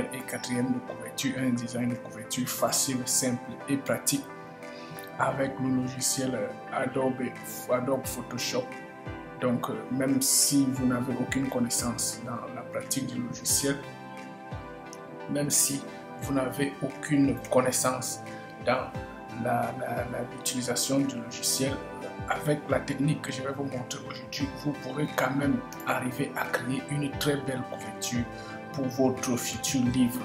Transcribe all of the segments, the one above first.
première et quatrième de couverture, un design de couverture facile, simple et pratique avec le logiciel Adobe Photoshop. Donc, même si vous n'avez aucune connaissance dans la pratique du logiciel, même si vous n'avez aucune connaissance dans l'utilisation du logiciel, avec la technique que je vais vous montrer aujourd'hui, vous pourrez quand même arriver à créer une très belle couverture pour votre futur livre.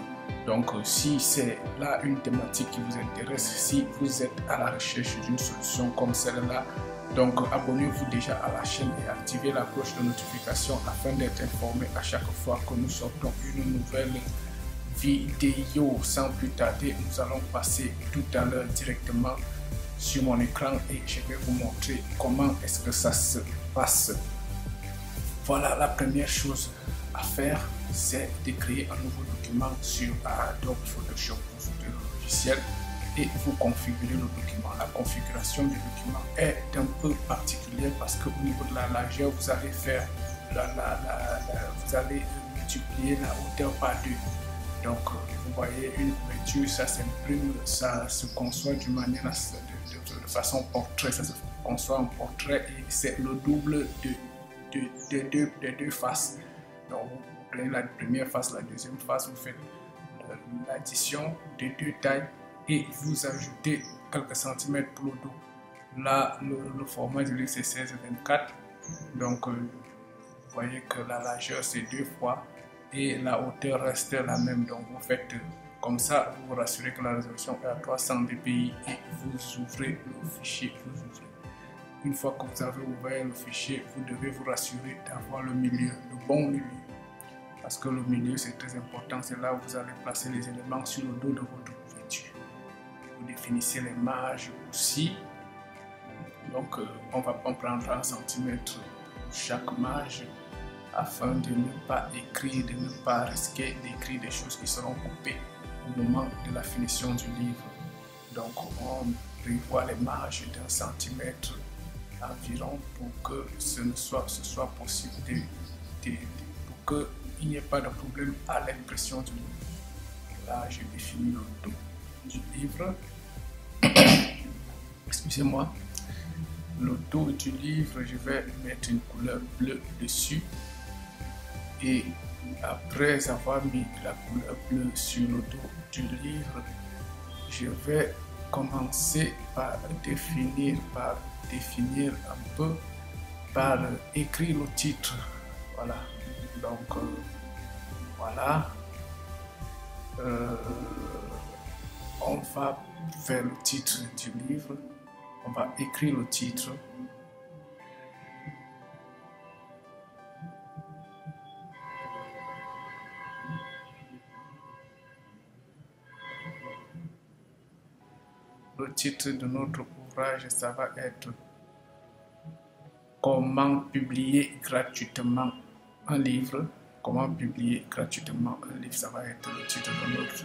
Donc, si c'est là une thématique qui vous intéresse, si vous êtes à la recherche d'une solution comme celle-là, donc abonnez-vous déjà à la chaîne et activez la cloche de notification afin d'être informé à chaque fois que nous sortons une nouvelle vidéo. Sans plus tarder, nous allons passer tout à l'heure directement sur mon écran et je vais vous montrer comment est-ce que ça se passe. Voilà, la première chose à faire, c'est de créer un nouveau document sur Adobe Photoshop, le logiciel, et vous configurez le document. La configuration du document est un peu particulière parce qu'au niveau de la largeur, vous allez faire vous allez multiplier la hauteur par 2. Donc, vous voyez, une couverture, ça s'imprime, ça se conçoit d'une manière de façon portrait, ça se conçoit en portrait et c'est le double de deux faces. Donc, vous prenez la première face, la deuxième face, vous faites l'addition de deux tailles et vous ajoutez quelques centimètres pour le dos. Là, le format du livre c'est 16-24. Donc, vous voyez que la largeur c'est 2 fois et la hauteur reste la même. Donc, vous faites comme ça, vous vous rassurez que la résolution est à 300 dpi et vous ouvrez le fichier. Une fois que vous avez ouvert le fichier, vous devez vous rassurer d'avoir le milieu, le bon milieu. Parce que le milieu c'est très important, c'est là où vous allez placer les éléments sur le dos de votre couverture. Vous définissez les marges aussi. Donc on prendre 1 cm chaque marge afin de ne pas écrire, de ne pas risquer d'écrire des choses qui seront coupées au moment de la finition du livre. Donc on prévoit les marges d'1 centimètre environ pour que ce soit possible pour qu'il n'y ait pas de problème à l'impression du livre. Là, j'ai défini le dos du livre. Excusez-moi. Le dos du livre, je vais mettre une couleur bleue dessus. Et après avoir mis la couleur bleue sur le dos du livre, je vais commencer par définir un peu, par écrire le titre. Voilà. Donc, voilà. On va faire le titre du livre. On va écrire le titre. Le titre de notre ouvrage, ça va être Comment publier gratuitement un livre. Comment publier gratuitement un livre, ça va être le titre de notre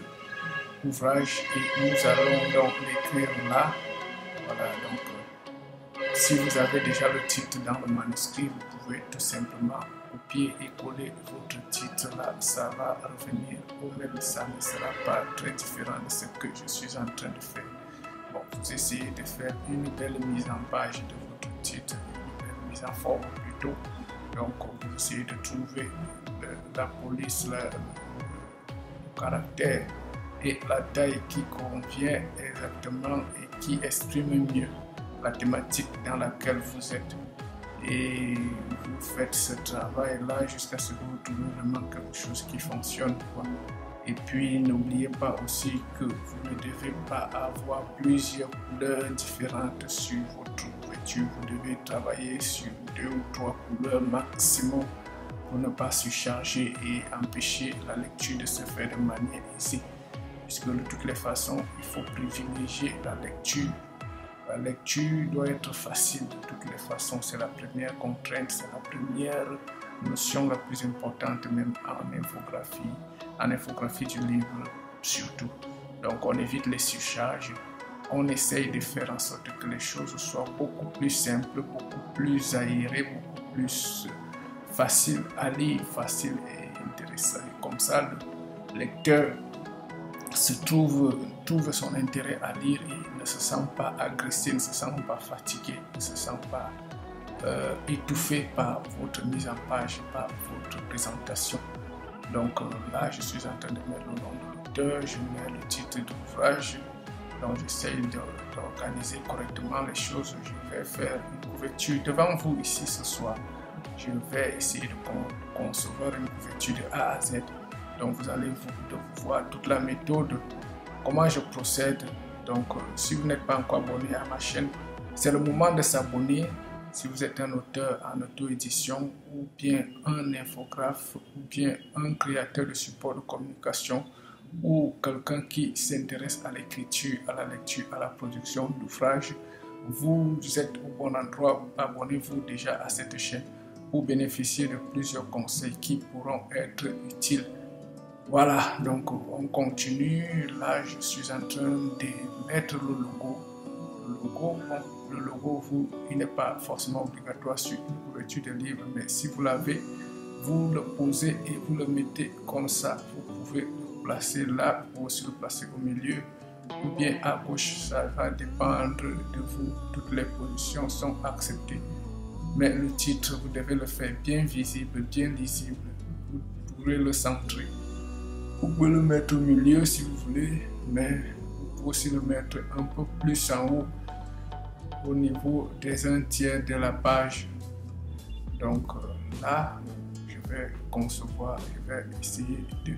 ouvrage et nous allons donc l'écrire là. Voilà, donc si vous avez déjà le titre dans le manuscrit, vous pouvez tout simplement copier et coller votre titre là, ça va revenir au même, ça ne sera pas très différent de ce que je suis en train de faire. Bon, vous essayez de faire une belle mise en page de votre titre, une belle mise en forme plutôt. Donc vous essayez de trouver la police, le caractère et la taille qui convient exactement et qui exprime mieux la thématique dans laquelle vous êtes. Et vous faites ce travail là jusqu'à ce que vous trouviez vraiment quelque chose qui fonctionne, quoi. Et puis n'oubliez pas aussi que vous ne devez pas avoir plusieurs couleurs différentes sur votre couverture. Vous devez travailler sur 2 ou 3 couleurs maximum pour ne pas surcharger et empêcher la lecture de se faire de manière aisée. Puisque de toutes les façons, il faut privilégier la lecture. La lecture doit être facile de toutes les façons. C'est la première contrainte, c'est la première notion la plus importante même en infographie du livre surtout. Donc on évite les surcharges, on essaye de faire en sorte que les choses soient beaucoup plus simples, beaucoup plus aérées, beaucoup plus faciles à lire, faciles et intéressantes. Comme ça, lecteur trouve son intérêt à lire et ne se sent pas agressé, ne se sent pas fatigué, ne se sent pas étouffé par votre mise en page, par votre présentation. Donc là, je suis en train de mettre le nom de l'auteur, je mets le titre de l'ouvrage, donc j'essaie d'organiser correctement les choses. Je vais faire une couverture devant vous ici ce soir. Je vais essayer de concevoir une couverture de A à Z. Donc vous allez voir toute la méthode, comment je procède. Donc si vous n'êtes pas encore abonné à ma chaîne, c'est le moment de s'abonner. Si vous êtes un auteur en auto-édition ou bien un infographe ou bien un créateur de support de communication ou quelqu'un qui s'intéresse à l'écriture, à la lecture, à la production d'ouvrages, vous êtes au bon endroit. Abonnez-vous déjà à cette chaîne pour bénéficier de plusieurs conseils qui pourront être utiles. Voilà, donc on continue. Là, je suis en train de mettre le logo. Le logo, il n'est pas forcément obligatoire sur une couverture de livre, mais si vous l'avez, vous le posez et vous le mettez comme ça. Vous pouvez le placer là, ou aussi le placer au milieu, ou bien à gauche, ça va dépendre de vous. Toutes les positions sont acceptées. Mais le titre, vous devez le faire bien visible, bien lisible. Vous pourrez le centrer. Vous pouvez le mettre au milieu si vous voulez, mais vous pouvez aussi le mettre un peu plus en haut, au niveau des 1/3 de la page. Donc là, je vais concevoir, je vais essayer de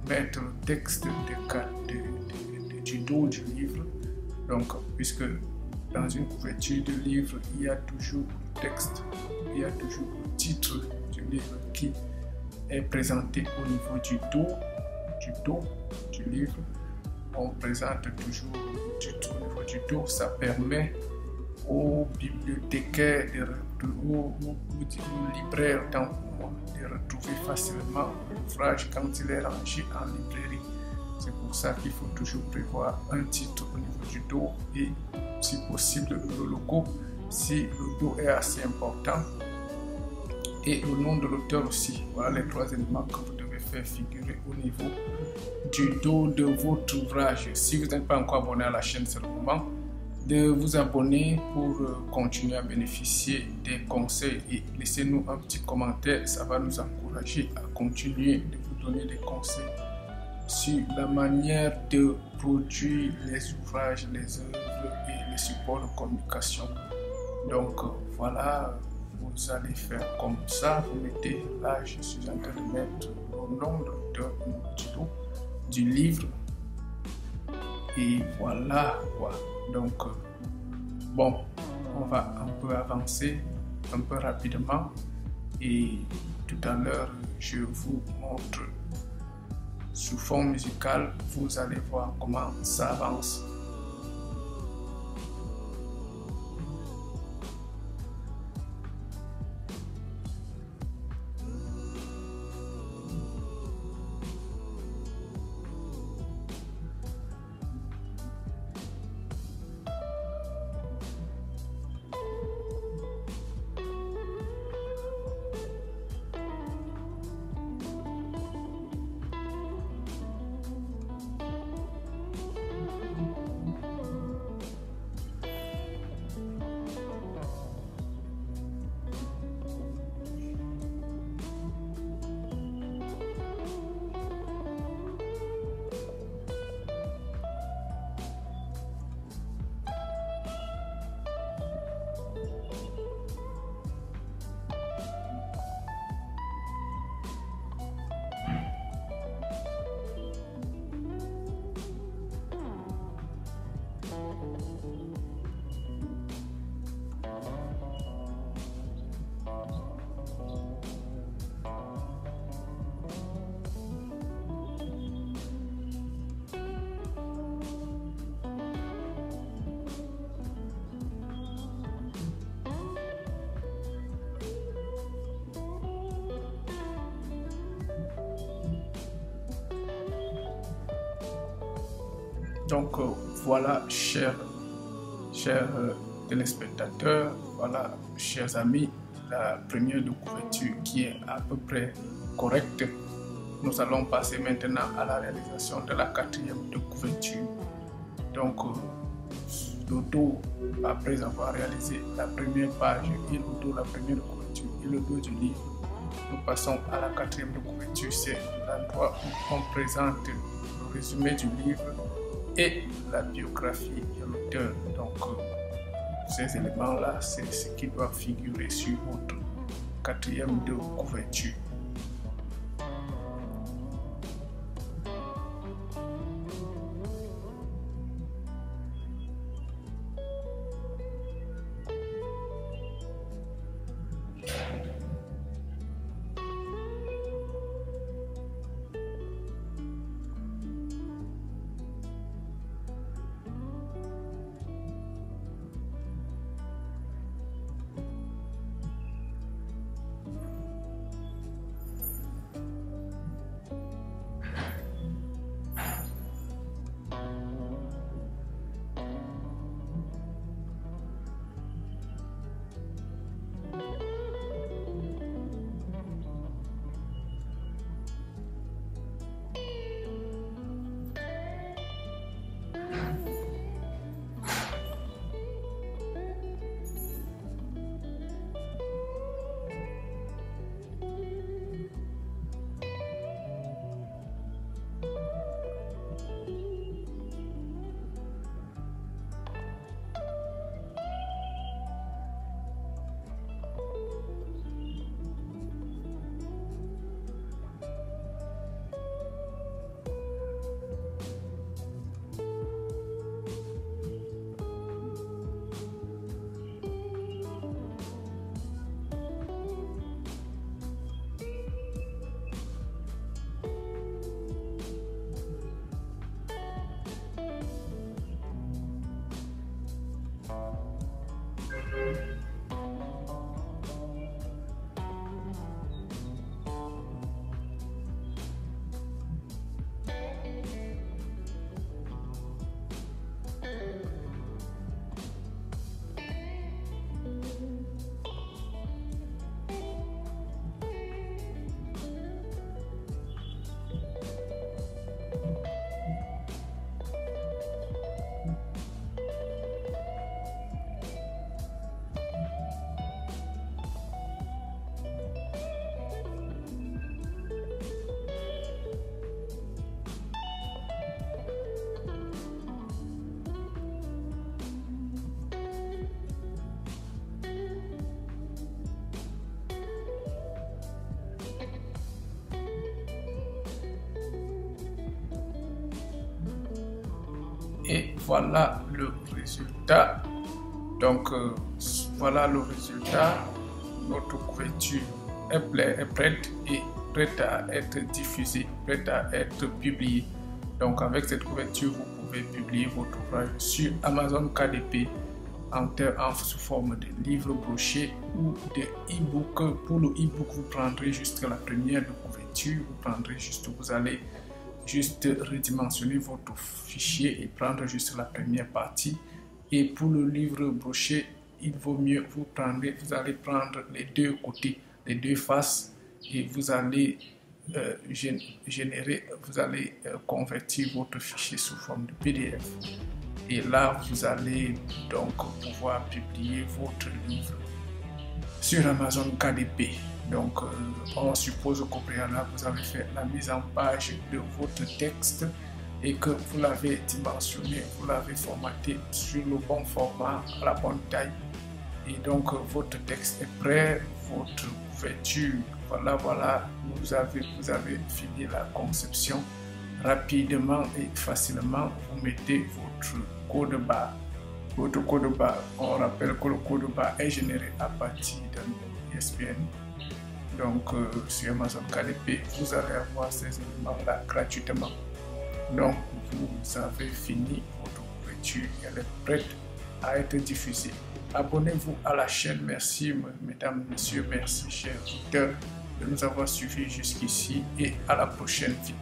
mettre le texte du dos du livre. Donc, puisque dans une couverture de livre, il y a toujours le texte, il y a toujours le titre du livre qui est présenté au niveau du dos du livre. On présente toujours le titre au niveau du dos. Ça permet aux bibliothécaires, aux libraires de retrouver facilement l'ouvrage quand il est rangé en librairie. C'est pour ça qu'il faut toujours prévoir un titre au niveau du dos et si possible le logo si le dos est assez important et le nom de l'auteur aussi. Voilà les 3 éléments que vous devez faire figurer au niveau du dos de votre ouvrage. Si vous n'êtes pas encore abonné à la chaîne, c'est le moment de vous abonner pour continuer à bénéficier des conseils et laissez-nous un petit commentaire, ça va nous encourager à continuer de vous donner des conseils sur la manière de produire les ouvrages, les œuvres et les supports de communication. Donc voilà, vous allez faire comme ça, vous mettez là, je suis en train de mettre le nom de l'auteur du livre et voilà quoi. Donc bon, on va un peu avancer un peu rapidement et tout à l'heure je vous montre sous fond musical, vous allez voir comment ça avance. Donc voilà, chers téléspectateurs, voilà, chers amis, la première de couverture qui est à peu près correcte. nous allons passer maintenant à la réalisation de la quatrième de couverture. Donc, le dos, après avoir réalisé la première page et le dos, la première couverture et le dos du livre, nous passons à la quatrième de couverture. C'est l'endroit où on présente le résumé du livre et la biographie de l'auteur. Donc, ces éléments-là, c'est ce qui doit figurer sur votre quatrième de couverture. Et voilà le résultat. Donc voilà le résultat. Notre couverture est prête et prête à être diffusée, prête à être publiée. Donc avec cette couverture, vous pouvez publier votre ouvrage sur Amazon KDP sous forme de livre broché ou de e-book. Pour le e-book, vous prendrez juste la première de couverture, vous allez juste redimensionner votre fichier et prendre juste la première partie. Et pour le livre broché, il vaut mieux vous allez prendre les deux côtés, les deux faces, et vous allez convertir votre fichier sous forme de PDF. Et là, vous allez donc pouvoir publier votre livre sur Amazon KDP. Donc, on suppose qu'au préalable, vous avez fait la mise en page de votre texte et que vous l'avez dimensionné, vous l'avez formaté sur le bon format, à la bonne taille. Et donc, votre texte est prêt, votre couverture, voilà, vous avez fini la conception. Rapidement et facilement, vous mettez votre code barre. Votre code barre, on rappelle que le code barre est généré à partir d'un ISBN. Donc, sur Amazon KDP, vous allez avoir ces éléments-là gratuitement. Donc, vous avez fini votre couverture, elle est prête à être diffusée. Abonnez-vous à la chaîne. Merci, mesdames, messieurs, merci, chers auditeurs, de nous avoir suivis jusqu'ici et à la prochaine vidéo.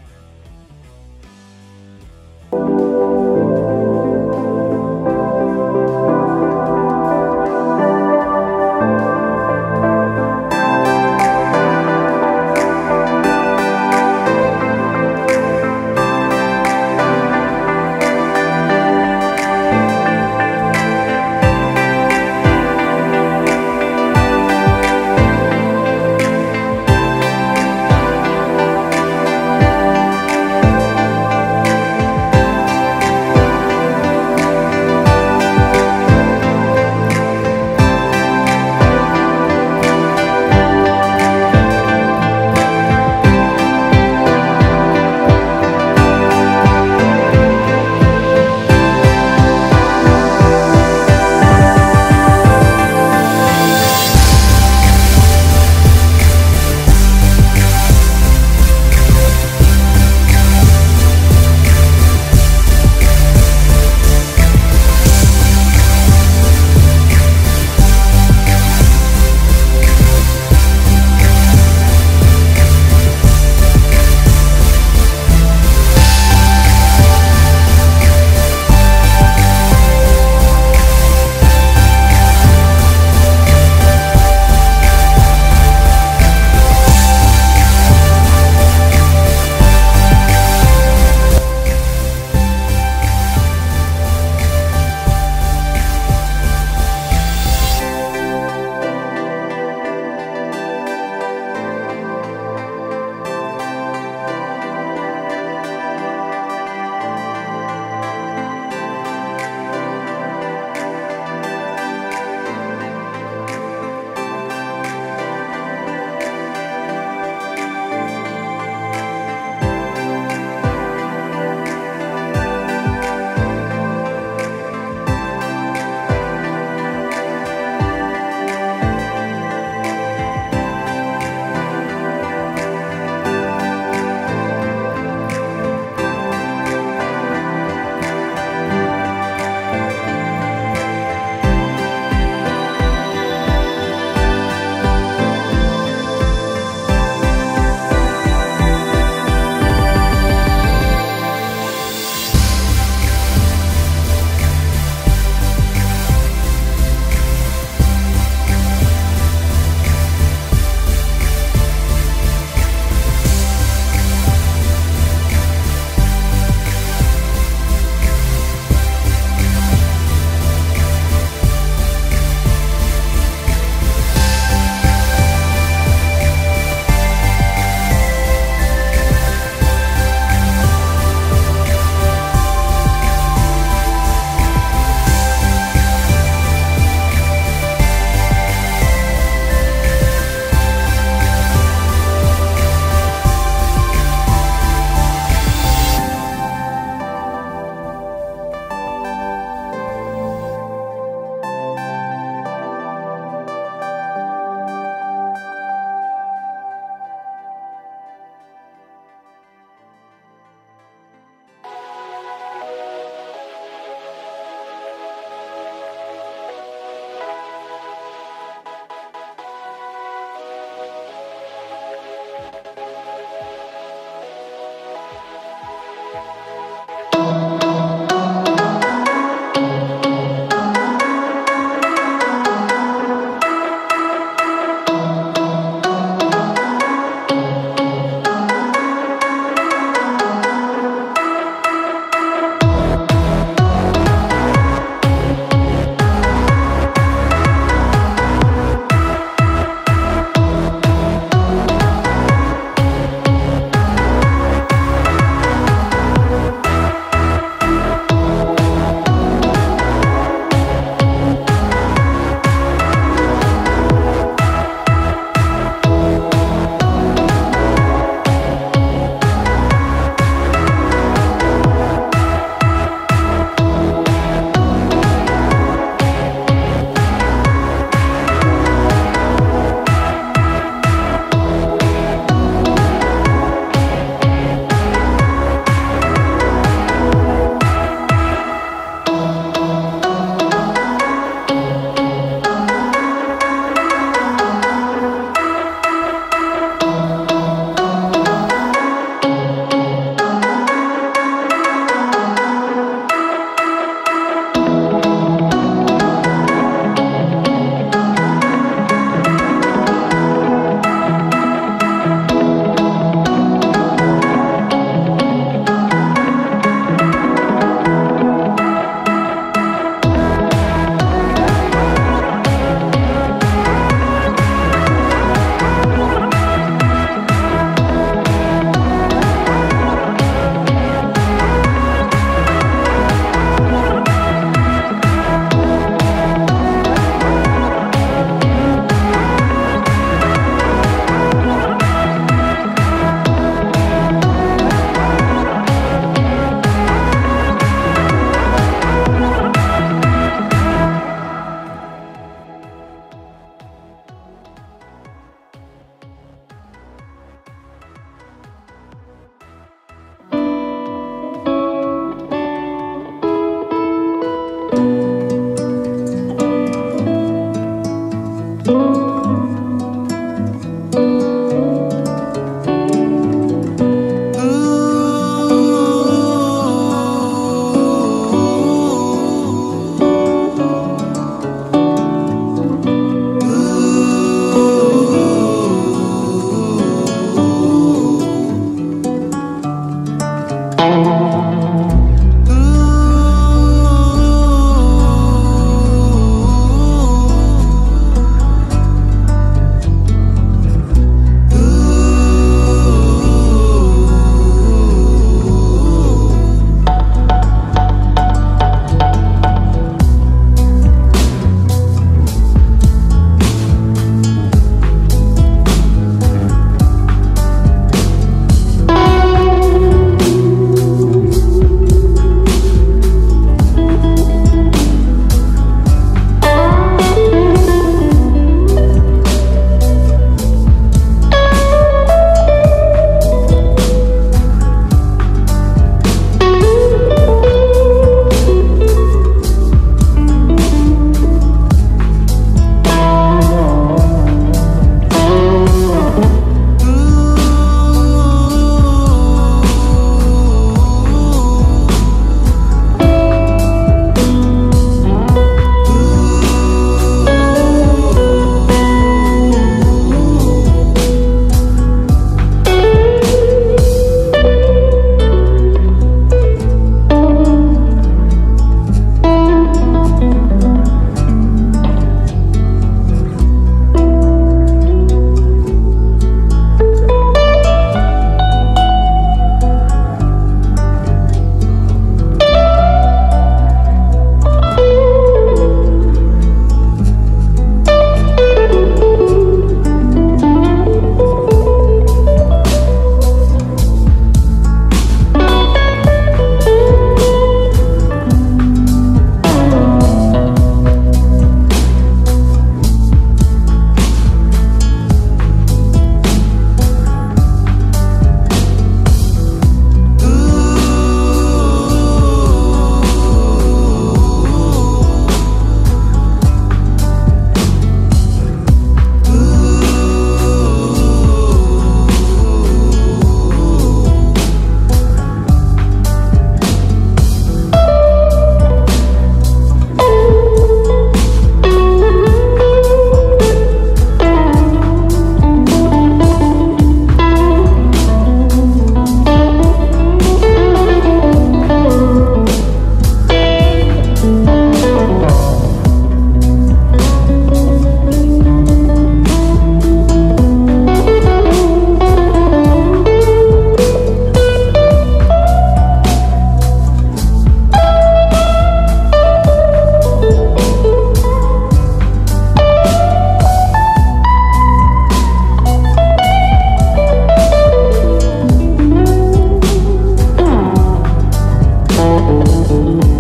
Merci.